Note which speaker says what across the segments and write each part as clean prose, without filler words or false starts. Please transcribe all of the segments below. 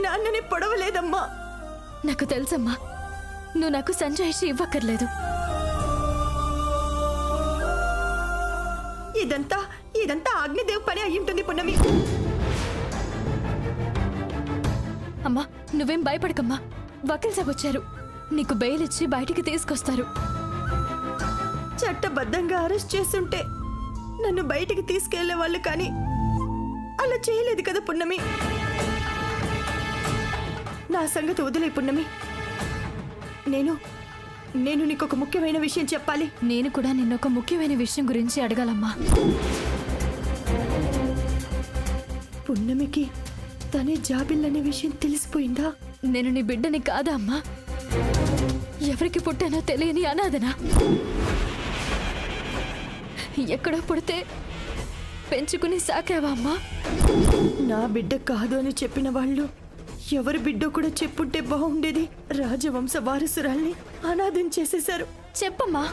Speaker 1: నాన్నని పొడవలేదమ్మా.
Speaker 2: నాకు తెలుసమ్మా, నువ్వు నాకు సంజాయిషి ఇవ్వక్కర్లేదు.
Speaker 1: ఇదంతా అగ్నిదేవ్ పని అయ్యింటుంది పున్నమి.
Speaker 2: అమ్మా, నువ్వేం భయపడకమ్మా. వకీల్ సాబ్ వచ్చారు, నీకు బెయిల్ ఇచ్చి బయటికి తీసుకొస్తారు.
Speaker 1: చట్టబద్ధంగా అరెస్ట్ చేస్తుంటే నన్ను బయటికి తీసుకెళ్లే వాళ్ళు, కానీ అలా చేయలేదు కదా పున్నమి. నా సంగతి వదిలే పున్నమి. నేను నీకొక ముఖ్యమైన విషయం చెప్పాలి.
Speaker 2: నేను కూడా నిన్నొక ముఖ్యమైన విషయం గురించి అడగాలమ్మా.
Speaker 1: పున్నమికి తనే జాబిల్లనే విషయం తెలిసిపోయిందా?
Speaker 2: నేను నీ బిడ్డని కాదా అమ్మా? ఎవరికి పుట్టానో తెలియని అనాథనా? ఎక్కడో పుడితే పెంచుకుని సాకావా అమ్మా?
Speaker 1: నా బిడ్డ కాదు అని చెప్పిన వాళ్ళు ఎవరి బిడ్డో కూడా చెప్పుంటే బాగుండేది. రాజవంశ వారసురాల్ని అనాథం చేసేశారు.
Speaker 2: చెప్పమ్మా.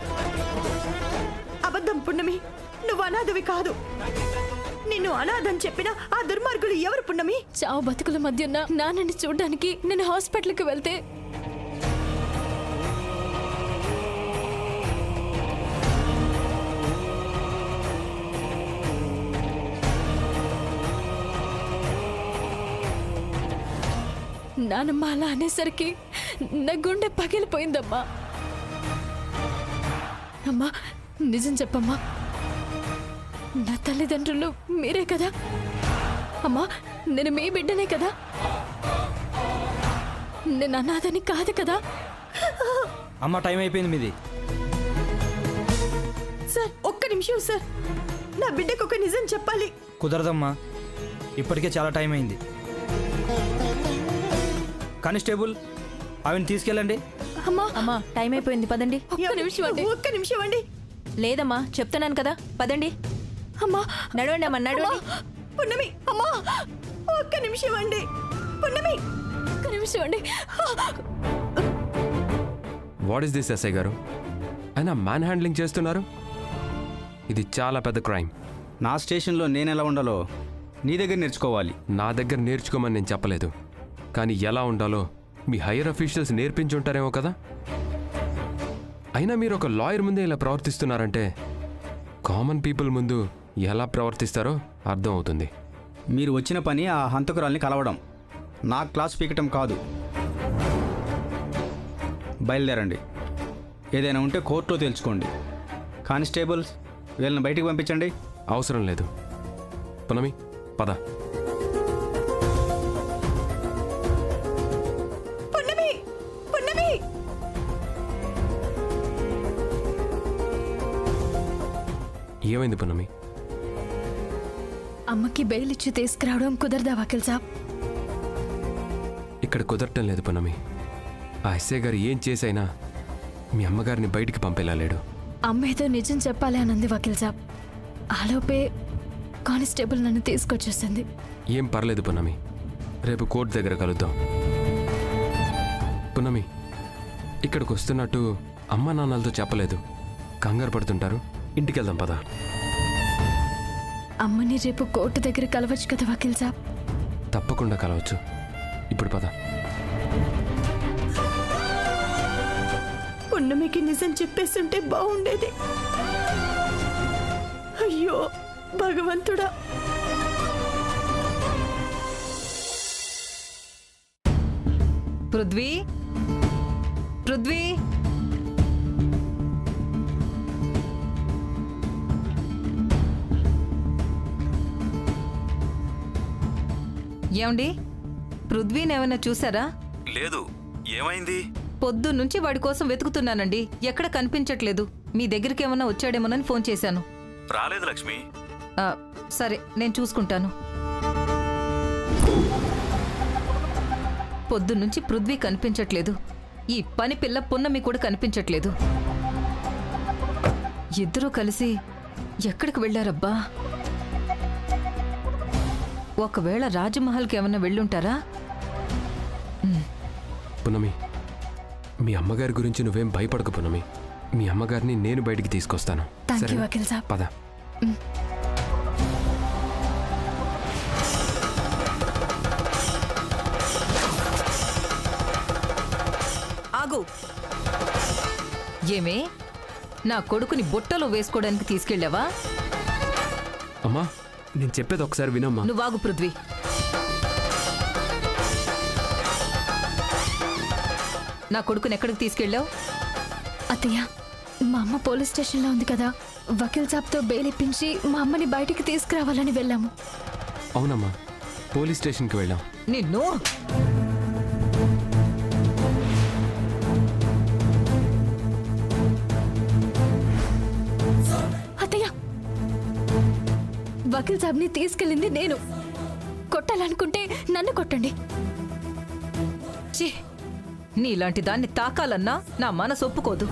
Speaker 1: అబద్ధం పున్నమి, నువ్వు అనాథవి కాదు. నిన్ను అనాథం చెప్పిన ఆ దుర్మార్గులు ఎవరు పున్నమి?
Speaker 2: చావు బతుకుల మధ్య ఉన్న నాన్నని చూడ్డానికి నేను హాస్పిటల్కి వెళ్తే నానమ్మ అలా అనేసరికి నా గుండె పగిలిపోయిందమ్మా. అమ్మా, నిజం చెప్పమ్మా, నా తల్లిదండ్రులు మీరే కదా? అమ్మా, నేను మీ బిడ్డనే కదా? నేను అనాథని కాదు కదా?
Speaker 3: అమ్మ, టైం అయిపోయింది మీది.
Speaker 1: సార్, ఒక్క నిమిషం సార్. నా బిడ్డకు ఒక నిజం చెప్పాలి.
Speaker 3: కుదరదమ్మా, ఇప్పటికే చాలా టైం అయింది. కానిస్టేబుల్, ఆవిని తీసుకెళ్ళండి.
Speaker 2: అమ్మా,
Speaker 4: అమ్మా, టైం అయిపోయింది, పదండి.
Speaker 1: ఒక్క నిమిషం అండి.
Speaker 4: లేదమ్మా, చెప్తున్నాను కదా, పదండి.
Speaker 2: అమ్మా,
Speaker 4: నడవండి అమ్మా, నడవండి.
Speaker 1: పున్నమి, అమ్మా, ఒక్క నిమిషం అండి. పున్నమి,
Speaker 2: ఒక్క నిమిషం అండి.
Speaker 5: వాట్ ఇస్ దిస్ ఎస్ఐ గారు? అయినా మ్యాన్ హ్యాండ్లింగ్ చేస్తున్నారు? ఇది చాలా పెద్ద క్రైమ్.
Speaker 6: నా స్టేషన్లో నేను ఎలా ఉండాలో నీ దగ్గర నేర్చుకోవాలి.
Speaker 5: నా దగ్గర నేర్చుకోమని నేను చెప్పలేదు, కానీ ఎలా ఉండాలో మీ హైయర్ అఫీషియల్స్ నేర్పించుంటారేమో కదా. అయినా మీరు ఒక లాయర్ ముందే ఇలా ప్రవర్తిస్తున్నారంటే కామన్ పీపుల్ ముందు ఎలా ప్రవర్తిస్తారో అర్థం అవుతుంది.
Speaker 6: మీరు వచ్చిన పని ఆ హంతకురాల్ని కలవడం, నా క్లాస్ పీకటం కాదు. బయలుదేరండి. ఏదైనా ఉంటే కోర్టులో తెలుసుకోండి. కానిస్టేబుల్స్, వీళ్ళని బయటికి పంపించండి.
Speaker 5: అవసరం లేదు. పునమి, పద.
Speaker 1: పున్నమి, పున్నమి.
Speaker 5: ఏమైంది పునమి?
Speaker 2: అమ్మకి బెయిల్ ఇచ్చి తీసుకురావడం కుదరదా వకీల్ సాబ్?
Speaker 5: ఇక్కడ కుదరటం లేదు పునమి. ఆ ఎస్ఐ గారు ఏం చేసైనా మీ అమ్మగారిని బయటికి పంపేలా లేడు.
Speaker 2: అమ్మ ఏదో నిజం చెప్పాలి అనంది వకీల్ సాబ్. ఆలోపే కానిస్టేబుల్ నన్ను తీసుకొచ్చేసింది.
Speaker 5: ఏం పర్లేదు పునమి, రేపు కోర్టు దగ్గర కలుద్దాం. పునమి, ఇక్కడికి వస్తున్నట్టు అమ్మా నాన్నలతో చెప్పలేదు. కంగారు పడుతుంటారు. ఇంటికి వెళ్దాం పద.
Speaker 2: అమ్మని రేపు కోర్టు దగ్గర కలవచ్చు కదా వకీల్ సాబ్?
Speaker 5: తప్పకుండా కలవచ్చు. ఇప్పుడు పద.
Speaker 1: పున్నమికి నిజం చెప్పేస్తుంటే బాగుండేది. అయ్యో భగవంతుడా.
Speaker 7: పృథ్వీ, పృథ్వీ, ఏమండి, పృథ్వీని ఏమైనా చూసారా?
Speaker 8: లేదు. ఏమైంది?
Speaker 7: పొద్దున్నుంచి వాడి కోసం వెతుకుతున్నానండి, ఎక్కడ కనిపించట్లేదు. మీ దగ్గరికి ఏమన్నా వచ్చాడేమోనని ఫోన్ చేశాను.
Speaker 8: రాలేదు లక్ష్మి.
Speaker 7: సరే, నేను చూసుకుంటాను. పొద్దున్నుంచి పృథ్వీ కనిపించట్లేదు. ఈ పని పిల్ల పున్నమి కూడా కనిపించట్లేదు. ఇద్దరూ కలిసి ఎక్కడికి వెళ్ళారబ్బా? ఒకవేళ రాజమహల్కి ఏమన్నా వెళ్ళుంటారా?
Speaker 5: పునమి, మీ అమ్మగారి గురించి నువ్వేం భయపడకు పునమి. మీ అమ్మగారిని నేను బయటికి తీసుకొస్తాను.
Speaker 2: థాంక్యూ వకీల్ సాబ్.
Speaker 5: పద.
Speaker 7: ఆగు. ఏమే, నా కొడుకుని బుట్టలో వేసుకోవడానికి తీసుకెళ్ళావా?
Speaker 5: అమ్మా నేను చెప్పేది ఒకసారి వినమ్మా.
Speaker 7: నువ్వాగు పృథ్వీ. నా కొడుకుని ఎక్కడికి తీసుకెళ్ళావు?
Speaker 2: అత్తయ్య, మా అమ్మ పోలీస్ స్టేషన్లో ఉంది కదా, వకీల్ సాబ్తో బెయిల్ ఇప్పించి మా అమ్మని బయటికి తీసుకురావాలని వెళ్ళాము.
Speaker 5: అవునమ్మా, పోలీస్ స్టేషన్కి వెళ్ళాం.
Speaker 7: నిన్ను
Speaker 2: అత్తయ్య, వకీల్ సాబ్ని తీసుకెళ్ళింది నేను. కొట్టాలనుకుంటే నన్ను కొట్టండి.
Speaker 7: ఛీ, నీలాంటి దాన్ని తాకాలన్నా నా మనసు ఒప్పుకోదు.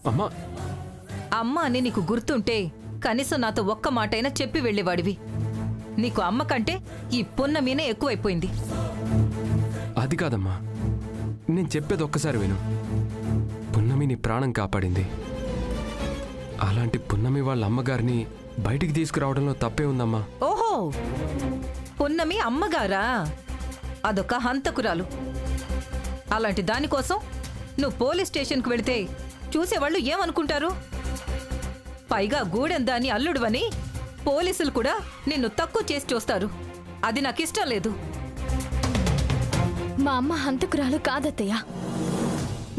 Speaker 5: అమ్మా
Speaker 7: అమ్మ అని నీకు గుర్తుంటే కనీసం నాతో ఒక్క మాటైనా చెప్పి వెళ్ళేవాడివి. నీకు అమ్మ కంటే ఈ పున్నమీనే ఎక్కువైపోయింది.
Speaker 5: అది కాదమ్మా, నేను చెప్పేది ఒక్కసారి విను. పున్నమి నీ ప్రాణం కాపాడింది. అలాంటి పున్నమి వాళ్ళ అమ్మగారిని బయటికి తీసుకురావడంలో తప్పే ఉందమ్మా.
Speaker 7: ఓహో, పున్నమి అమ్మగారా? అదొక హంతకురాలు. అలాంటి దానికోసం నువ్వు పోలీస్ స్టేషన్కి వెళితే చూసేవాళ్ళు ఏమనుకుంటారు? పైగా గూడెందాని అల్లుడువని పోలీసులు కూడా నిన్ను తక్కువ చేసి చూస్తారు. అది నాకిష్టం లేదు.
Speaker 2: మా అమ్మ హంతకురాలు కాదత్తయ్య.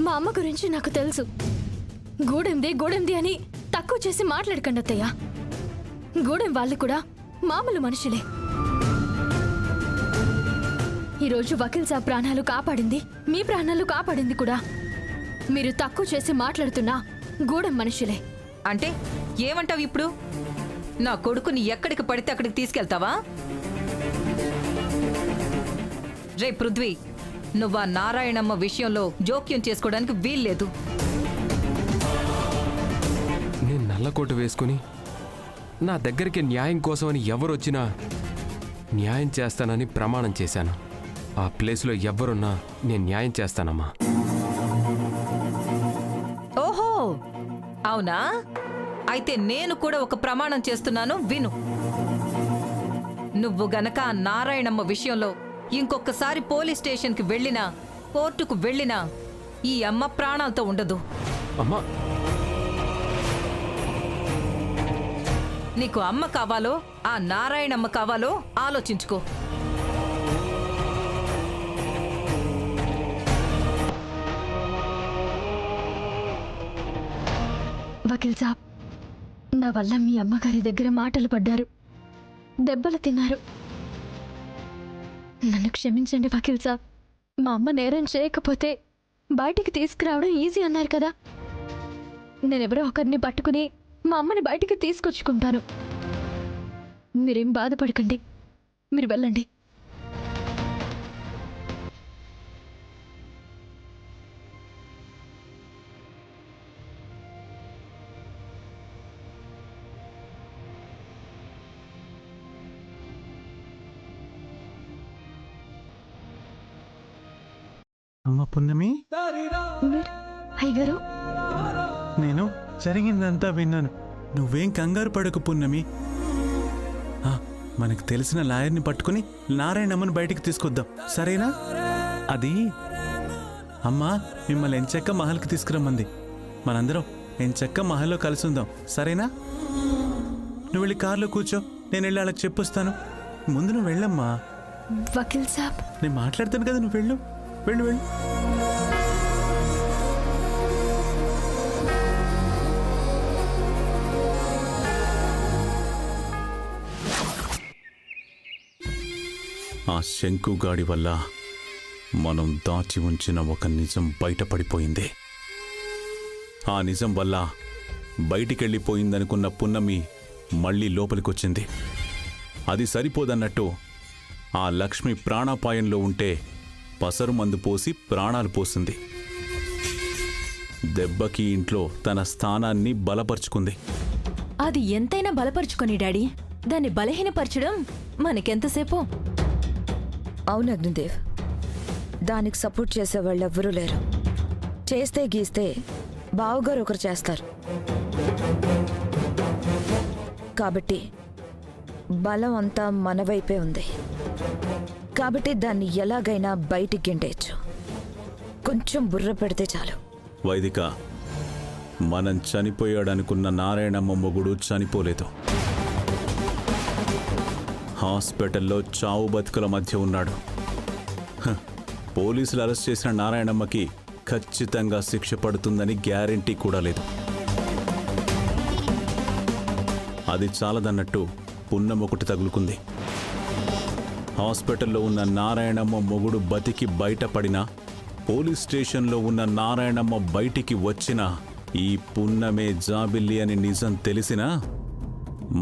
Speaker 2: మా అమ్మ గురించి నాకు తెలుసు. గూడెంది అని తక్కువ చేసి మాట్లాడకండి అత్తయ్య. గూడెం వాళ్ళు కూడా మామూలు మనుషులే. ఈరోజు వకీల్ సాబ్ ప్రాణాలు కాపాడింది, మీ ప్రాణాలు కాపాడింది కూడా. మీరు తక్కువ చేసి మాట్లాడుతున్నా గూడెం మనుషులే.
Speaker 7: అంటే ఏమంటావు ఇప్పుడు? నా కొడుకుని ఎక్కడికి పడితే అక్కడికి తీసుకెళ్తావా? రే పృథ్వీ, నువ్వా నారాయణమ్మ విషయంలో జోక్యం చేసుకోవడానికి వీల్లేదు.
Speaker 5: నేను నల్లకోటు వేసుకుని నా దగ్గరికి న్యాయం కోసమని ఎవరొచ్చినా న్యాయం చేస్తానని ప్రమాణం చేశాను. ఆ ప్లేస్లో ఎవరున్నా నేను న్యాయం చేస్తానమ్మా.
Speaker 7: ఓహో, అవునా? అయితే నేను కూడా ఒక ప్రమాణం చేస్తున్నాను, విను. నువ్వు గనక ఆ నారాయణమ్మ విషయంలో ఇంకొకసారి పోలీస్ స్టేషన్కి వెళ్ళినా, కోర్టుకు వెళ్ళినా ఈ అమ్మ ప్రాణాలతో ఉండదు.
Speaker 5: అమ్మా
Speaker 7: నీకు అమ్మ కావాలో ఆ నారాయణమ్మ కావాలో ఆలోచించుకో.
Speaker 2: వకీల్ సాబ్, నా వల్ల మీ అమ్మగారి దగ్గర మాటలు పడ్డారు, దెబ్బలు తిన్నారు. నన్ను క్షమించండి వకీల్ సాబ్. మా అమ్మ నేరం చేయకపోతే బయటికి తీసుకురావడం ఈజీ అన్నారు కదా. నేనెవరో ఒకరిని పట్టుకుని మా అమ్మని బయటికి తీసుకొచ్చుకుంటాను. మీరేం బాధపడకండి, మీరు వెళ్ళండి.
Speaker 9: అమ్మ పున్నమి,
Speaker 2: అయ్యగారు,
Speaker 9: నేను జరిగిందంతా విన్నాను. నువ్వేం కంగారు పడకు పున్నమి. మనకు తెలిసిన లాయర్ని పట్టుకుని నారాయణమ్మని బయటికి తీసుకొద్దాం, సరేనా? అది అమ్మ మిమ్మల్ని ఎంచక్క మహల్కి తీసుకురమ్మంది. మనందరం ఎంచక్క మహల్లో కలిసి ఉందాం, సరేనా? నువ్వు వెళ్ళి కార్లో కూర్చో, నేను వెళ్ళి వాళ్ళకి చెప్పొస్తాను. ముందు నువ్వు వెళ్ళమ్మా.
Speaker 2: వకీల్ సాబ్,
Speaker 9: నేను మాట్లాడతాను కదా, నువ్వు వెళ్ళు వెళ్ళు వెళ్ళు. ఆ శంకుగాడి వల్ల మనం దాచి ఉంచిన ఒక నిజం బయటపడిపోయింది. ఆ నిజం వల్ల బయటికెళ్ళిపోయిందనుకున్న పున్నమి మళ్ళీ లోపలికొచ్చింది. అది సరిపోదన్నట్టు ఆ లక్ష్మి ప్రాణాపాయంలో ఉంటే పసరు మందు పోసి ప్రాణాలు పోసింది. దెబ్బకి ఇంట్లో తన స్థానాన్ని బలపరుచుకుంది.
Speaker 4: అది ఎంతైనా బలపరుచుకొని డాడీ, దాన్ని బలహీనపరచడం మనకెంతసేపు?
Speaker 10: అవును అగ్నిదేవ్, దానికి సపోర్ట్ చేసే వాళ్ళు ఎవ్వరూ లేరు. చేస్తే గీస్తే బావుగారు ఒకరు చేస్తారు. కాబట్టి బలం అంతా మన వైపే ఉంది. కాబట్టి దాన్ని ఎలాగైనా బయటికి గిండేయచ్చు. కొంచెం బుర్ర పెడితే చాలు.
Speaker 9: వైదిక, మనం చనిపోయాడనుకున్న నారాయణమ్మ మొగుడు చనిపోలేదు. హాస్పిటల్లో చావు బతుకుల మధ్య ఉన్నాడు. పోలీసులు అరెస్ట్ చేసిన నారాయణమ్మకి ఖచ్చితంగా శిక్ష పడుతుందని గ్యారెంటీ కూడా లేదు. అది చాలదన్నట్టు పున్నం ఒకటి తగులుకుంది. హాస్పిటల్లో ఉన్న నారాయణమ్మ మొగుడు బతికి బయటపడినా, పోలీస్ స్టేషన్లో ఉన్న నారాయణమ్మ బయటికి వచ్చినా, ఈ పున్నమే జాబిల్లి అని నిజం తెలిసినా,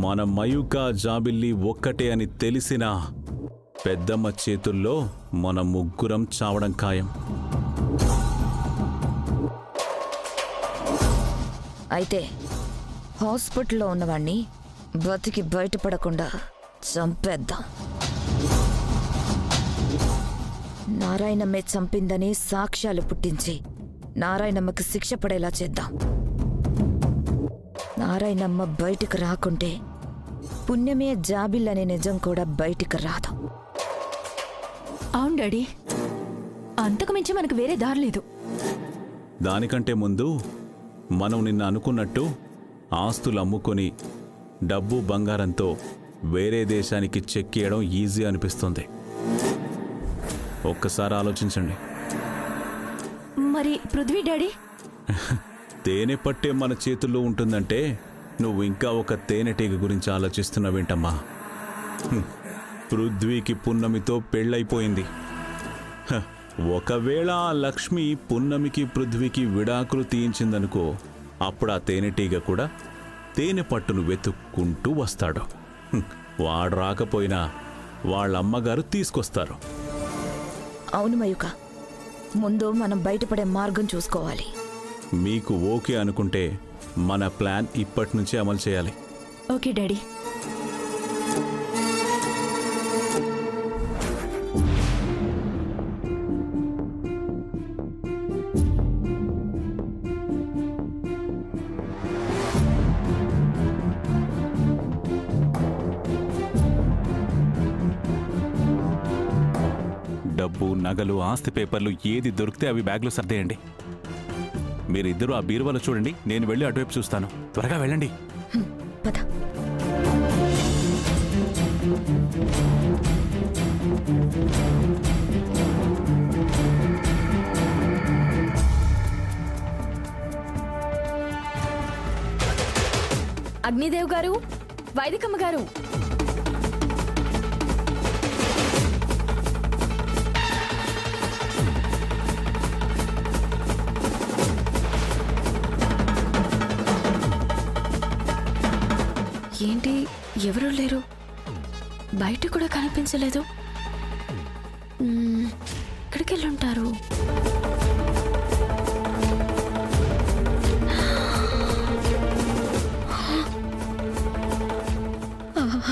Speaker 9: మన మయూక జాబిల్లి ఒక్కటే అని తెలిసినా, పెద్దమ్మ చేతుల్లో మన ముగ్గురం చావడం ఖాయం.
Speaker 10: అయితే హాస్పిటల్లో ఉన్నవాణ్ణి బతికి బయటపడకుండా చంపేద్దాం. నారాయణమ్మే చంపిందని సాక్ష్యాలు పుట్టించి నారాయణమ్మకి శిక్ష పడేలా చేద్దాం. నారాయణమ్మ బయటికి రాకుంటే పుణ్యమే జాబిల్ అనే నిజం కూడా బయటికి రాదు.
Speaker 4: అవును డాడీ, అంతకు మించి మనకు వేరే దారి లేదు.
Speaker 9: దానికంటే ముందు మనం నిన్న అనుకున్నట్టు ఆస్తులు అమ్ముకొని డబ్బు బంగారంతో వేరే దేశానికి చెక్కియడం ఈజీ అనిపిస్తుంది. ఒక్కసారి ఆలోచించండి.
Speaker 4: మరి పృథ్వీ డాడీ?
Speaker 9: తేనె పట్టే మన చేతుల్లో ఉంటుందంటే నువ్వు ఇంకా ఒక తేనెటీగ గురించి ఆలోచిస్తున్నావేంటమ్మా? పృథ్వీకి పున్నమితో పెళ్ళైపోయింది. ఒకవేళ ఆ లక్ష్మి పున్నమికి పృథ్వీకి విడాకులు తీయించిందనుకో, అప్పుడు ఆ తేనెటీగ కూడా తేనె పట్టును వెతుక్కుంటూ వస్తాడు. వాడు రాకపోయినా వాళ్ళమ్మగారు తీసుకొస్తారు.
Speaker 10: అవును మయూక, ముందు మనం బయటపడే మార్గం చూసుకోవాలి.
Speaker 9: మీకు ఓకే అనుకుంటే మన ప్లాన్ ఇప్పటి నుంచే అమలు చేయాలి.
Speaker 4: Okay daddy.
Speaker 8: డబ్బు, నగలు, ఆస్తి పేపర్లు ఏది దొరికితే అవి బ్యాగ్లో సర్దేయండి. మీరిద్దరూ ఆ బీరువాలో చూడండి, నేను వెళ్ళి అటువైపు చూస్తాను. త్వరగా వెళ్ళండి.
Speaker 10: పద.
Speaker 2: అగ్నిదేవ్ గారు, వైదికమ్మ గారు, ఏంటి ఎవరూ లేరు, బయట కూడా కనిపించలేదు. ఎక్కడికి వెళ్ళుంటారు?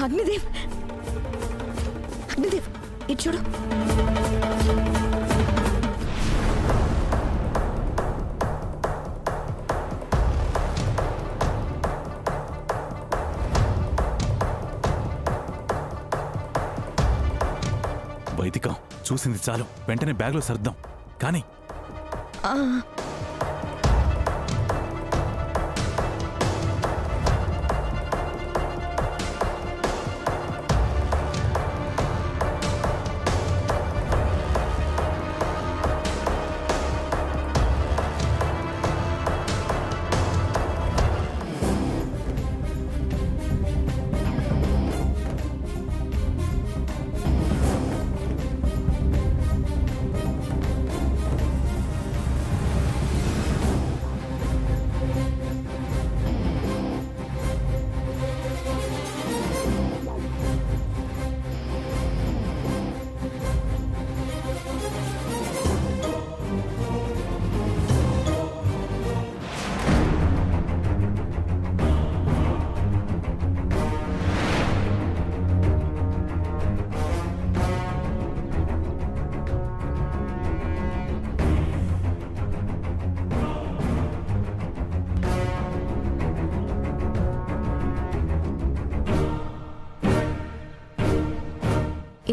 Speaker 10: అగ్నిదేవ్, అగ్నిదేవ్, ఇటు చూడు.
Speaker 8: వైదికం, చూసింది చాలు, వెంటనే బ్యాగ్లో సర్దాం. కానీ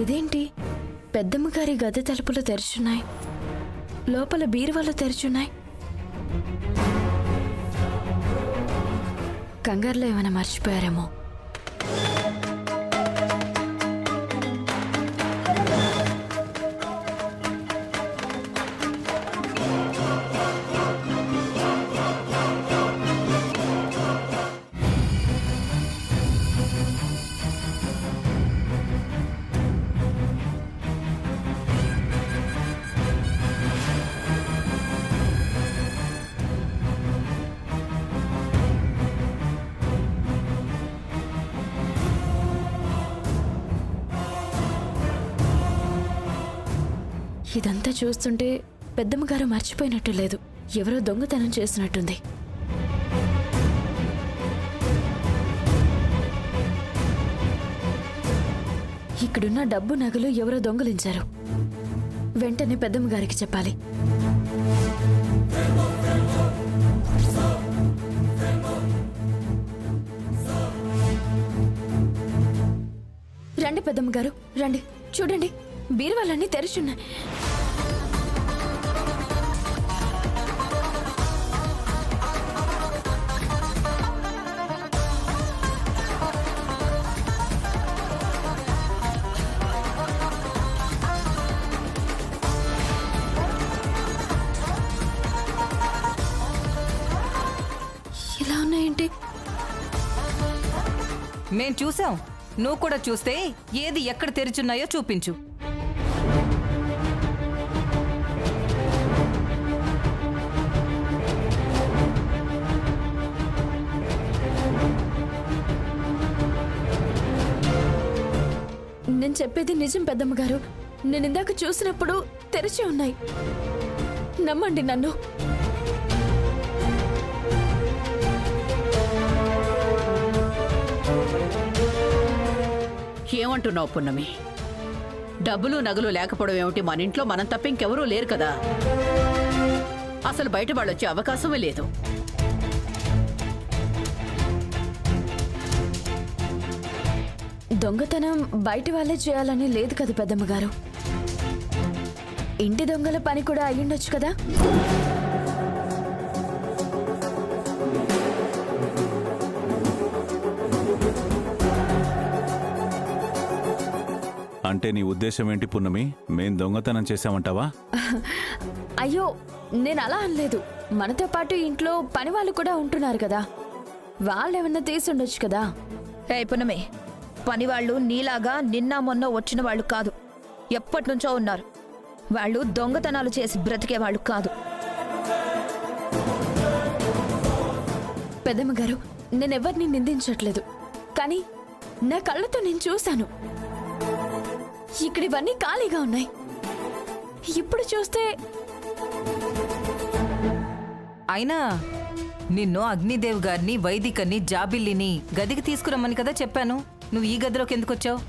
Speaker 2: ఇదేంటి, పెద్దమ్మ గారి గది తలుపులు తెరుచున్నాయి.
Speaker 4: లోపల బీరువాలు తెరుచున్నాయి. కంగారులో ఏమైనా మర్చిపోయారేమో. ఇదంతా చూస్తుంటే పెద్దమ్మగారు మర్చిపోయినట్టు లేదు. ఎవరో దొంగతనం చేసినట్టుంది. ఇక్కడున్న డబ్బు నగలు ఎవరో దొంగలించారు. వెంటనే పెద్దమ్మగారికి చెప్పాలి. రండి పెద్దమ్మగారు, రండి. చూడండి, బీరువాలన్నీ తెరుచున్నాయి. ఇలా ఉన్నాయేంటి?
Speaker 7: మేం చూసాం, నువ్వు కూడా చూస్తే ఏది ఎక్కడ తెరిచున్నాయో చూపించు.
Speaker 4: నేను చెప్పేది నిజం పెద్దమ్మగారు. నేను ఇందాక చూసినప్పుడు తెరిచి ఉన్నాయి. నమ్మండి నన్ను.
Speaker 11: ఏమంటున్నావు పున్నమి? డబ్బులు నగలు లేకపోవడం ఏమిటి? మన ఇంట్లో మనం తప్ప ఇంకెవరూ లేరు కదా. అసలు బయట వాళ్ళు వచ్చే అవకాశమే లేదు.
Speaker 4: దొంగతనం బయట వాళ్ళే చేయాలని లేదు కదా పెద్దమ్మగారు. ఇంటి దొంగల పని కూడా అయ్యుండొచ్చు కదా.
Speaker 8: అంటే నీ ఉద్దేశం ఏంటి పున్నమి? మేం దొంగతనం చేశామంటావా?
Speaker 4: అయ్యో, నేను అలా అనలేదు. మనతో పాటు ఇంట్లో పని వాళ్ళు కూడా ఉంటున్నారు కదా, వాళ్ళేమన్నా తీసుండొచ్చు కదా.
Speaker 10: హే పున్నమి, పనివాళ్ళు నీలాగా నిన్న మొన్న వచ్చిన వాళ్ళు కాదు. ఎప్పటినుంచో ఉన్నారు. వాళ్ళు దొంగతనాలు చేసి బ్రతికేవాళ్ళు కాదు.
Speaker 4: పెద్దమ్మగారు, నేనెవరిని నిందించట్లేదు. కానీ నా కళ్ళతో నేను చూశాను. ఇక్కడ ఇవన్నీ ఖాళీగా ఉన్నాయి. ఇప్పుడు చూస్తే
Speaker 7: అయినా నిన్ను అగ్నిదేవ్ గారిని, వైదికని, జాబిల్లిని గదికి తీసుకురమ్మని కదా చెప్పాను. నువ్వు ఈ గదిలోకి ఎందుకు వచ్చావు?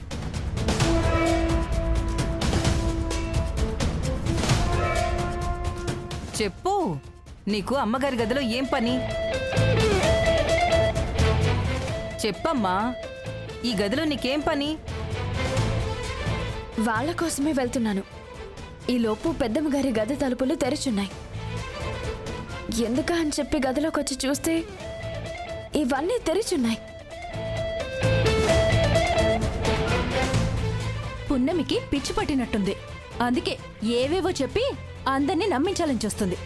Speaker 7: చెప్పు, నీకు అమ్మగారి గదిలో ఏం పని? చెప్పమ్మా, ఈ గదిలో నీకేం పని?
Speaker 4: వాళ్ళ కోసమే వెళ్తున్నాను. ఈలోపు పెద్దమ్మగారి గది తలుపులు తెరుచున్నాయి. ఎందుకా అని చెప్పి గదిలోకి వచ్చి చూస్తే ఇవన్నీ తెరిచున్నాయి.
Speaker 12: పున్నమికి పిచ్చి పట్టినట్టుంది. అందుకే ఏవేవో చెప్పి అందర్నీ నమ్మించాలని చూస్తుంది.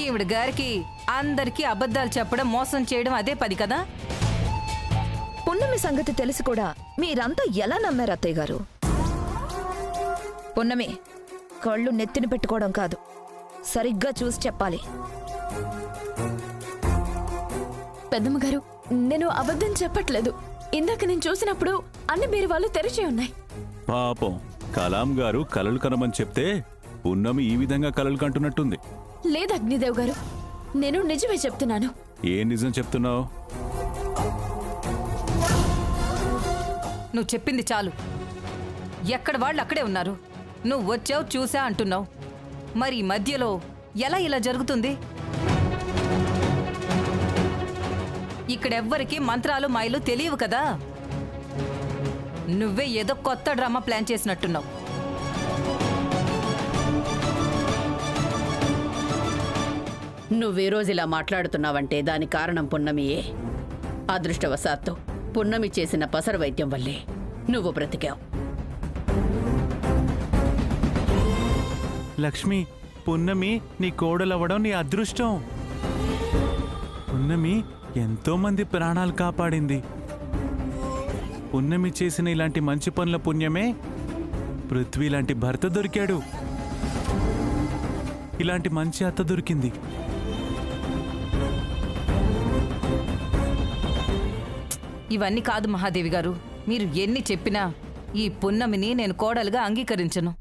Speaker 7: ఈవిడ గారికి అందరికీ అబద్ధాలు చెప్పడం, మోసం చేయడం అదే పది కదా.
Speaker 10: పున్నమి సంగతి తెలిసి కూడా మీరంతా ఎలా నమ్మారు అత్తయ్య గారు? పున్నమి, కళ్ళు నెత్తిన పెట్టుకోవడం కాదు, సరిగ్గా చూసి చెప్పాలి.
Speaker 4: పెద్దమ్మగారు, నేను అబద్ధం చెప్పట్లేదు. ఇందాక నేను చూసినప్పుడు అన్ని బీరువాలు తెరిచి ఉన్నాయి.
Speaker 8: పాపం కలాం గారు కలలు కనమని చెప్తే పున్నమి ఈ విధంగా కలలు కంటున్నట్టుంది.
Speaker 4: లేదు అగ్నిదేవ్ గారు, నేను నిజమే చెప్తున్నాను.
Speaker 8: ఏ నిజం చెప్తున్నావు?
Speaker 7: నువ్వు చెప్పింది చాలు. ఎక్కడ వాళ్ళు అక్కడే ఉన్నారు. నువ్వు వచ్చావు, చూసా అంటున్నావు. మరి ఈ మధ్యలో ఎలా ఇలా జరుగుతుంది? ఇక్కడెవ్వరికి మంత్రాలు మాయలు తెలియవు కదా. నువ్వే ఏదో కొత్త డ్రామా ప్లాన్ చేసినట్టున్నావు.
Speaker 11: నువ్వే రోజు ఇలా మాట్లాడుతున్నావంటే దాని కారణం పున్నమియే. అదృష్టవశాత్తు పున్నమి చేసిన పసర వైద్యం వల్లే నువ్వు బ్రతికావు.
Speaker 9: లక్ష్మి, పున్నమి నీ కోడలవ్వడం నీ అదృష్టం. పున్నమి ఎంతో మంది ప్రాణాలు కాపాడింది. పున్నమి చేసిన ఇలాంటి మంచి పనుల పుణ్యమే పృథ్వీ లాంటి భర్త దొరికాడు, ఇలాంటి మంచి అత్త దొరికింది.
Speaker 7: ఇవన్నీ కాదు మహాదేవి గారు, మీరు ఎన్ని చెప్పినా ఈ పున్నమిని నేను కోడలుగా అంగీకరించను.